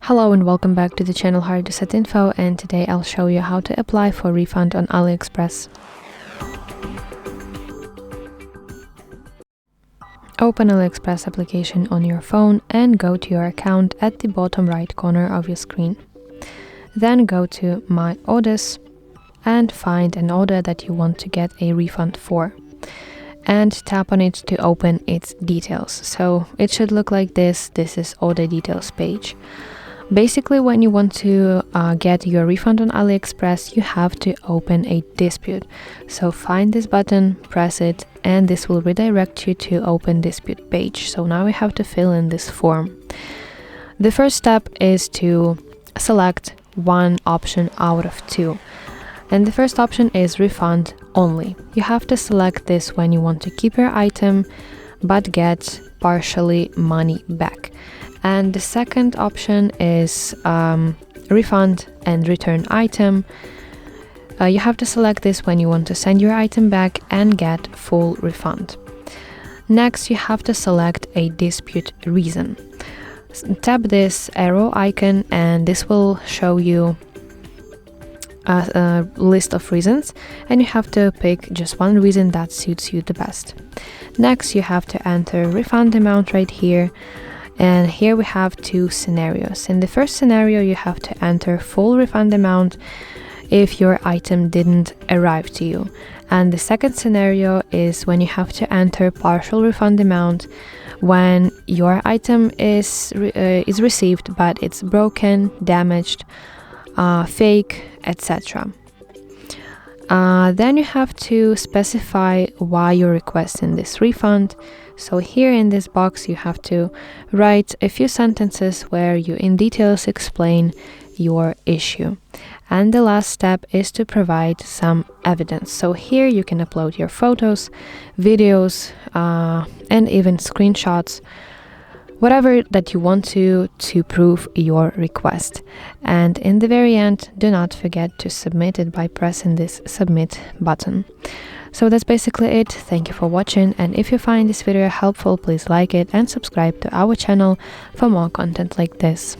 Hello and welcome back to the channel HardReset.Info, and today I'll show you how to apply for refund on AliExpress. Open AliExpress application on your phone and go to your account at the bottom right corner of your screen. Then go to My Orders and find an order that you want to get a refund for. And tap on it to open its details. So it should look like this. This is order details page. Basically, when you want to get your refund on AliExpress, you have to open a dispute. So find this button, press it, and this will redirect you to open dispute page. So now we have to fill in this form. The first step is to select one option out of two. And the first option is refund only. You have to select this when you want to keep your item but get partially money back. And the second option is refund and return item. You have to select this when you want to send your item back and get full refund. Next, you have to select a dispute reason. Tap this arrow icon and this will show you a list of reasons, and you have to pick just one reason that suits you the best. Next, you have to enter refund amount right here, and here we have two scenarios. In the first scenario, you have to enter full refund amount if your item didn't arrive to you, and the second scenario is when you have to enter partial refund amount when your item is received but it's broken, damaged, fake, etc. Then you have to specify why you're requesting this refund. So here in this box you have to write a few sentences where you in details explain your issue. And the last step is to provide some evidence. So here you can upload your photos, videos, and even screenshots, whatever that you want to prove your request. And in the very end, do not forget to submit it by pressing this submit button. So that's basically it. Thank you for watching, and if you find this video helpful, please like it and subscribe to our channel for more content like this.